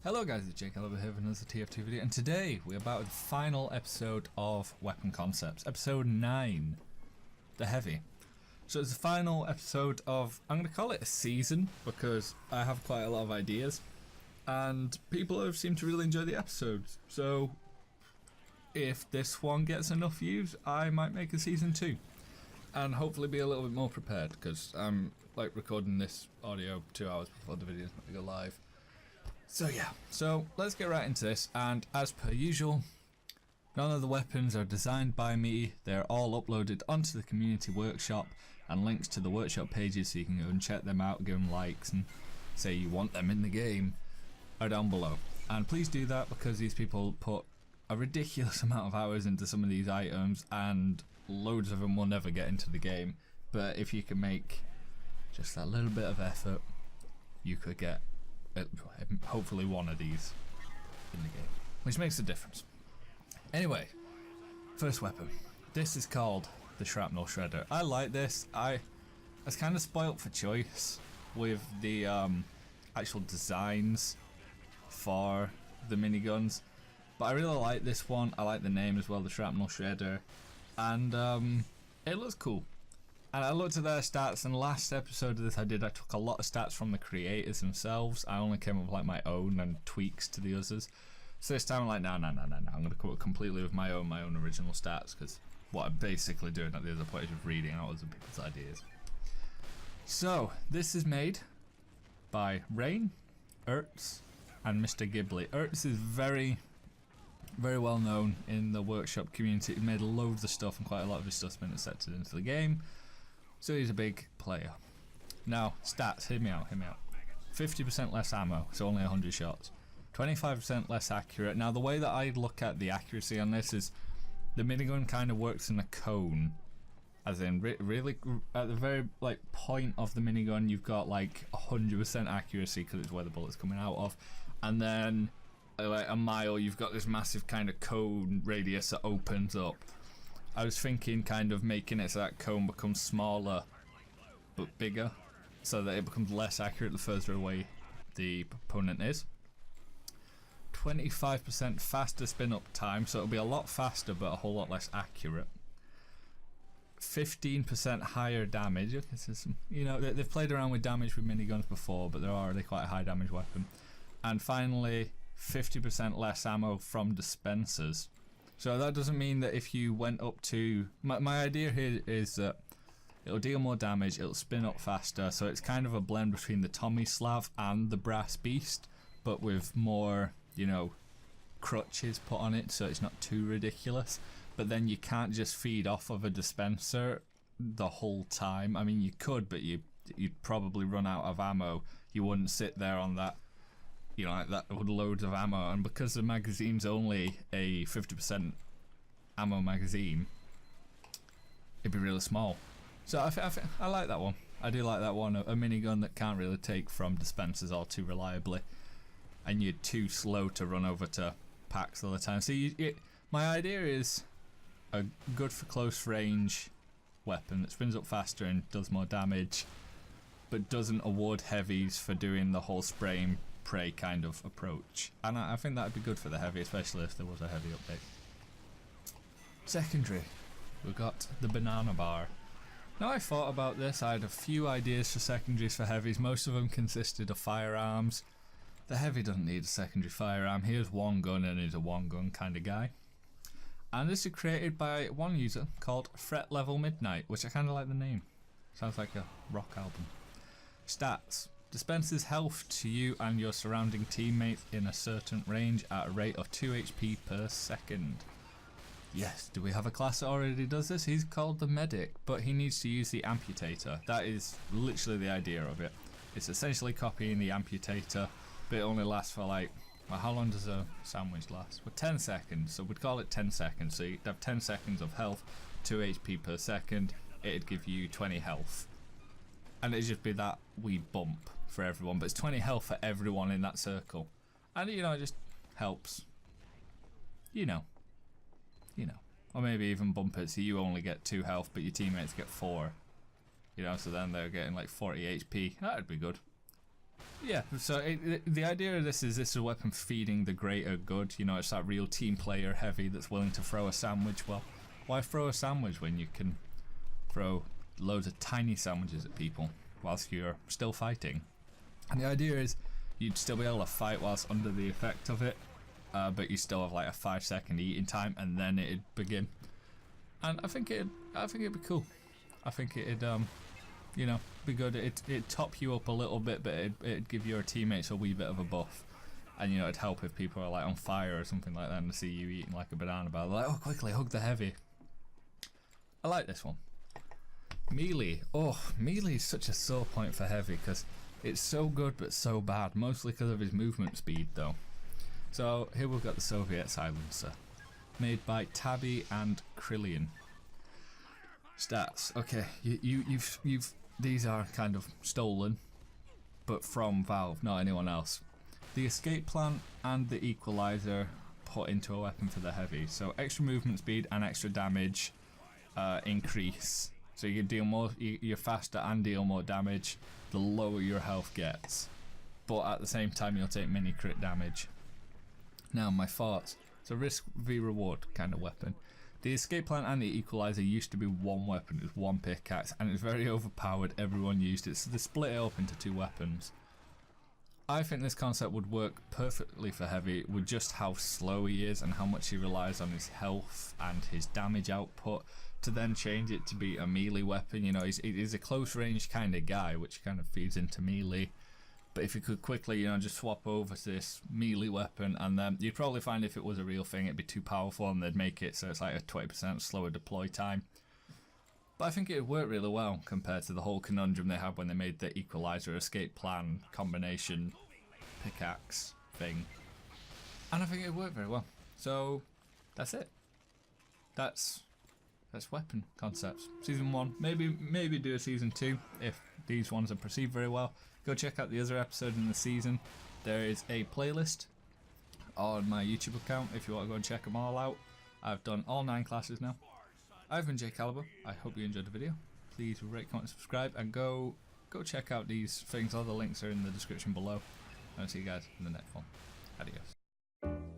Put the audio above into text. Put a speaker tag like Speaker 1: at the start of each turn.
Speaker 1: Hello guys, it's Jake over here with another TF2 video, and today we're about the final episode of Weapon Concepts, episode 9, the Heavy. So it's the final episode of, I'm going to call it a season, because I have quite a lot of ideas, and people have seemed to really enjoy the episodes, so if this one gets enough views, I might make a season 2, and hopefully be a little bit more prepared, because I'm like recording this audio 2 hours before the video's going to go live. So yeah, so let's get right into this, and as per usual, none of the weapons are designed by me. They're all uploaded onto the community workshop, and links to the workshop pages so you can go and check them out, give them likes and say you want them in the game are down below. And please do that, because these people put a ridiculous amount of hours into some of these items and loads of them will never get into the game, but if you can make just that little bit of effort, you could get hopefully one of these in the game, which makes a difference. Anyway, first weapon. This is called the Shrapnel Shredder. I like this. I was kind of spoilt for choice with the actual designs for the miniguns, but I really like this one. I like the name as well, the Shrapnel Shredder, and it looks cool. And I looked at their stats, and last episode of this I took a lot of stats from the creators themselves. I only came up with like my own and tweaks to the others. So this time I'm like, no, I'm going to come up completely with my own original stats, because what I'm basically doing at the other point is just reading out other people's ideas. So this is made by Rain, Ertz, and Mr. Ghibli. Ertz is very well known in the workshop community. He made loads of stuff, and quite a lot of his stuff's been accepted into the game. So he's a big player. Now, stats, hear me out. 50% less ammo, so only 100 shots. 25% less accurate. Now, the way that I look at the accuracy on this is the minigun kind of works in a cone. As in, really, at the very point of the minigun, you've got like 100% accuracy because it's where the bullet's coming out of. And then, like a mile, you've got this massive kind of cone radius that opens up. I was thinking kind of making it so that cone becomes smaller but bigger, so that it becomes less accurate the further away the opponent is. 25% faster spin up time, so it'll be a lot faster but a whole lot less accurate. 15% higher damage. Okay, so some, they've played around with damage with miniguns before, but they're already quite a high damage weapon. And finally, 50% less ammo from dispensers. So that doesn't mean that if you went up to... My idea here is that it'll deal more damage, it'll spin up faster, so it's kind of a blend between the Tomislav and the Brass Beast, but with more, crutches put on it, so it's not too ridiculous. But then you can't just feed off of a dispenser the whole time. I mean, you could, but you'd probably run out of ammo. You wouldn't sit there on that, like that with loads of ammo, and because the magazine's only a 50% ammo magazine, it'd be really small. So I like that one. I do like that one. A minigun that can't really take from dispensers all too reliably, and you're too slow to run over to packs all the time. So my idea is a good for close range weapon that spins up faster and does more damage, but doesn't award heavies for doing the whole spray and pray kind of approach. And I think that would be good for the heavy, especially if there was a heavy update. Secondary, we've got the banana bar. Now I thought about this, I had a few ideas for secondaries for heavies. Most of them consisted of firearms. The heavy doesn't need a secondary firearm. He has one gun and he's a one gun kind of guy. And this is created by one user called Fret Level Midnight, which I kind of like the name. Sounds like a rock album. Stats. Dispenses health to you and your surrounding teammates in a certain range at a rate of 2 HP per second. Yes, do we have a class that already does this? He's called the Medic, but he needs to use the Amputator. That is literally the idea of it. It's essentially copying the Amputator, but it only lasts for well, how long does a sandwich last? Well, 10 seconds, so we'd call it 10 seconds. So you'd have 10 seconds of health, 2 HP per second, it'd give you 20 health. And it'd just be that wee bump for everyone, but it's 20 health for everyone in that circle. And it just helps. Or maybe even bump it so you only get 2 health but your teammates get 4. So then they're getting like 40 HP. That'd be good. Yeah, so the idea of this is a weapon feeding the greater good. You know, it's that real team player heavy that's willing to throw a sandwich. Well, why throw a sandwich when you can throw loads of tiny sandwiches at people whilst you're still fighting? And the idea is you'd still be able to fight whilst under the effect of it, but you still have like a 5-second eating time, and then it'd begin. And I think it'd be cool. I think it'd you know, be good. It'd top you up a little bit, but it'd give your teammates a wee bit of a buff. And you know, it'd help if people are like on fire or something like that and they see you eating like a banana bar. They're like, oh, quickly hug the heavy. I like this one. Melee. Oh, melee is such a sore point for heavy because it's so good but so bad, mostly because of his movement speed though. So here we've got the Soviet silencer, made by Tabby and Krillian. Stats. Okay, you've these are kind of stolen, but from Valve, not anyone else. The escape plan and the equalizer put into a weapon for the heavy. So extra movement speed and extra damage increase. So you deal more, you're faster and deal more damage the lower your health gets. But at the same time you'll take mini crit damage. Now my thoughts. It's a risk v reward kind of weapon. The escape plan and the equalizer used to be one weapon, it was one pickaxe, and it was very overpowered, everyone used it, so they split it up into 2 weapons. I think this concept would work perfectly for heavy with just how slow he is and how much he relies on his health and his damage output, to then change it to be a melee weapon. You know, he's a close range kind of guy, which kind of feeds into melee. But if you could quickly, you know, just swap over to this melee weapon, and then you'd probably find if it was a real thing, it'd be too powerful and they'd make it so it's like a 20% slower deploy time. But I think it would work really well compared to the whole conundrum they had when they made the equalizer escape plan combination pickaxe thing. And I think it worked very well. So that's it. That's weapon concepts. Season 1. Maybe do a season 2 if these ones are perceived very well. Go check out the other episode in the season. There is a playlist on my YouTube account if you want to go and check them all out. I've done all 9 classes now. I've been Jay Caliber. I hope you enjoyed the video. Please rate, comment, subscribe, and go check out these things. All the links are in the description below. I'll see you guys in the next one. Adios.